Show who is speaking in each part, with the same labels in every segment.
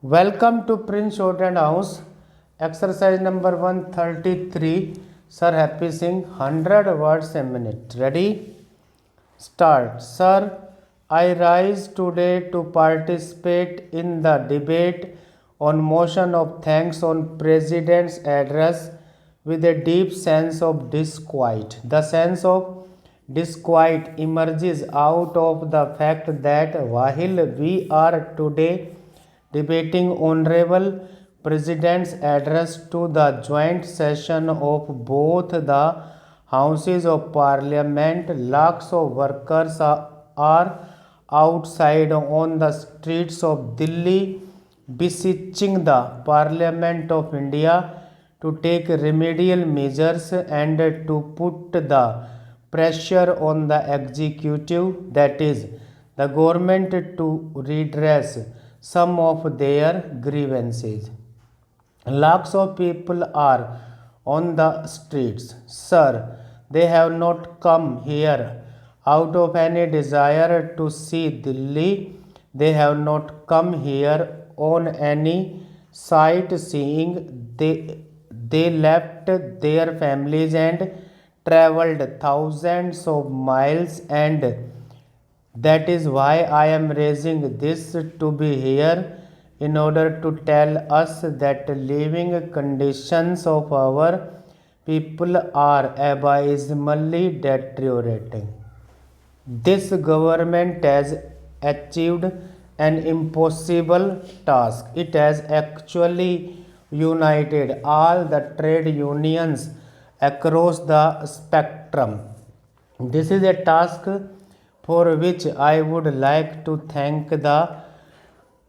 Speaker 1: Welcome to Prince Shorthand House. Exercise number 133. Sir Happy Singh 100 words a minute. Ready? Start. Sir, I rise today to participate in the debate on motion of thanks on President's address with a deep sense of disquiet. The sense of disquiet emerges out of the fact that while we are today debating Honorable President's address to the joint session of both the Houses of Parliament, lakhs of workers are outside on the streets of Delhi beseeching the Parliament of India to take remedial measures and to put the pressure on the executive, that is, the government, to redress some of their grievances. Lakhs of people are on the streets. Sir, they have not come here out of any desire to see Delhi. They have not come here on any sightseeing. They left their families and travelled thousands of miles, and that is why I am raising this to be here in order to tell us that living conditions of our people are abysmally deteriorating. This government has achieved an impossible task. It has actually united all the trade unions across the spectrum. This is a task for which I would like to thank the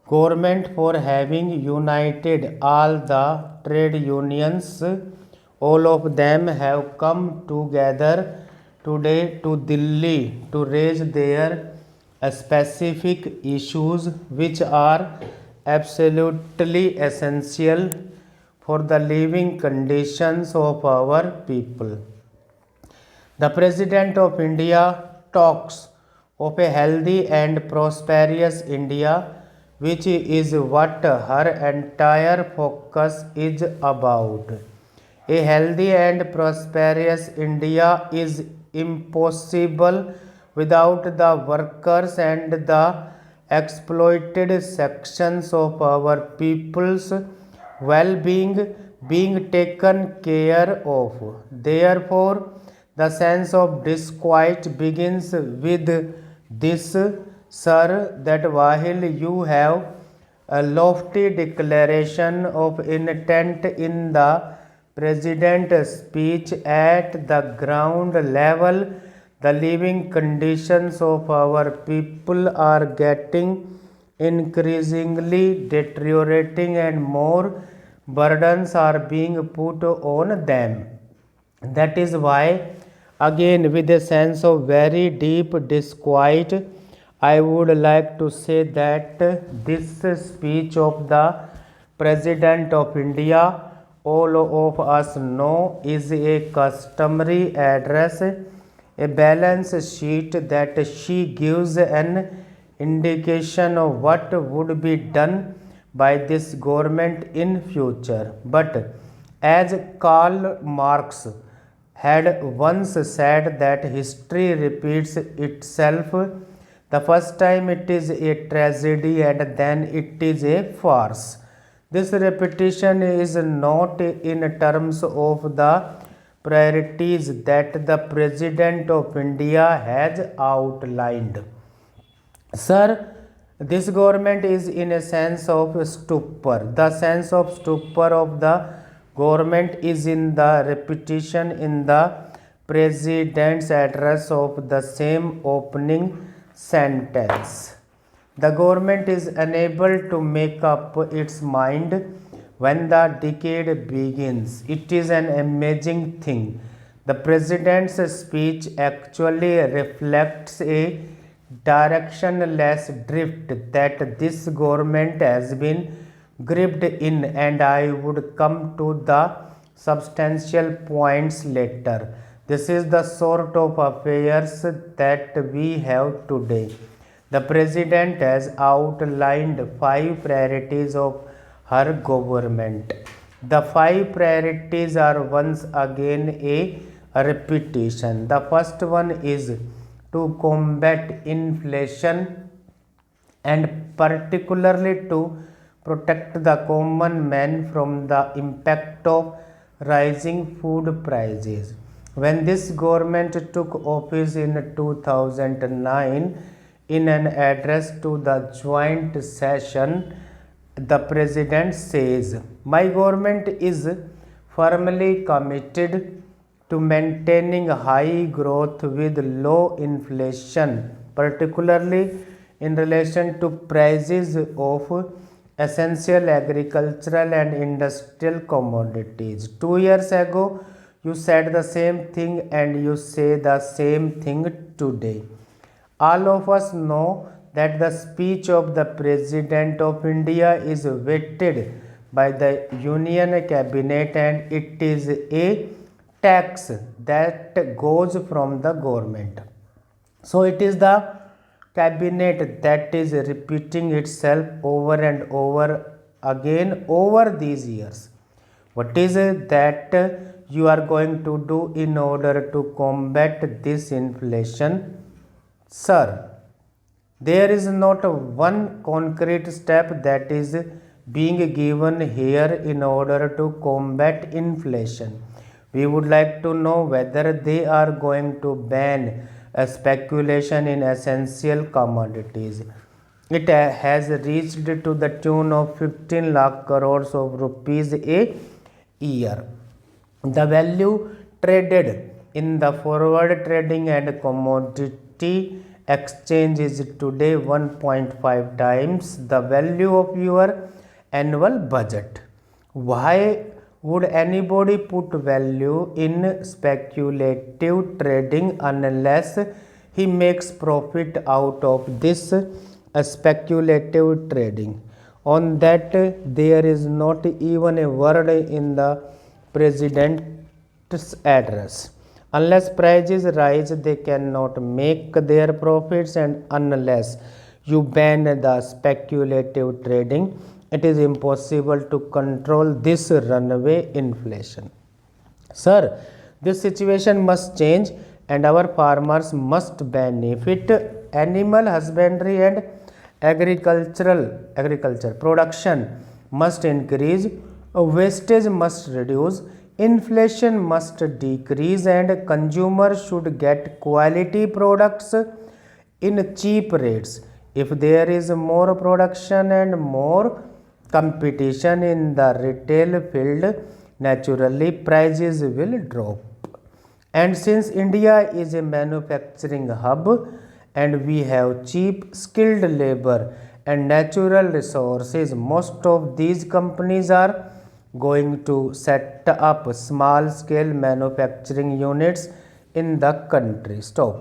Speaker 1: government for having united all the trade unions. All of them have come together today to Delhi to raise their specific issues which are absolutely essential for the living conditions of our people. The President of India talks of a healthy and prosperous India, which is what her entire focus is about. A healthy and prosperous India is impossible without the workers and the exploited sections of our people's well-being being taken care of. Therefore, the sense of disquiet begins with this, sir, that while you have a lofty declaration of intent in the President's speech, at the ground level, the living conditions of our people are getting increasingly deteriorating and more burdens are being put on them. That is why, again, with a sense of very deep disquiet, I would like to say that this speech of the President of India, all of us know, is a customary address, a balance sheet that she gives an indication of what would be done by this government in future. But as Karl Marx had once said that history repeats itself, the first time it is a tragedy and then it is a farce. This repetition is not in terms of the priorities that the President of India has outlined. Sir, this government is in a sense of stupor. The sense of stupor of the government is in the repetition in the President's address of the same opening sentence. The government is unable to make up its mind when the decade begins. It is an amazing thing. The President's speech actually reflects a directionless drift that this government has been gripped in, and I would come to the substantial points later. This is the sort of affairs that we have today. The president has outlined 5 priorities of her government. The 5 priorities are once again a repetition. The first one is to combat inflation and particularly to protect the common man from the impact of rising food prices. When this government took office in 2009, in an address to the joint session, the president says, "My government is firmly committed to maintaining high growth with low inflation, particularly in relation to prices of essential agricultural and industrial commodities." 2 years ago, you said the same thing and you say the same thing today. All of us know that the speech of the President of India is vetted by the Union Cabinet and it is a tax that goes from the government. So it is the cabinet that is repeating itself over and over again over these years. What is it that you are going to do in order to combat this inflation? Sir, there is not one concrete step that is being given here in order to combat inflation. We would like to know whether they are going to ban speculation in essential commodities. It has reached to the tune of 15 lakh crores of rupees a year. The value traded in the forward trading and commodity exchange is today 1.5 times the value of your annual budget. Why would anybody put value in speculative trading unless he makes profit out of this speculative trading? On that, there is not even a word in the president's address. Unless prices rise, they cannot make their profits, and unless you ban the speculative trading, it is impossible to control this runaway inflation. Sir, this situation must change and our farmers must benefit. Animal husbandry and agriculture production must increase, wastage must reduce, inflation must decrease, and consumers should get quality products in cheap rates. If there is more production and more competition in the retail field, naturally prices will drop. And since India is a manufacturing hub and we have cheap skilled labor and natural resources, most of these companies are going to set up small scale manufacturing units in the country. Stop.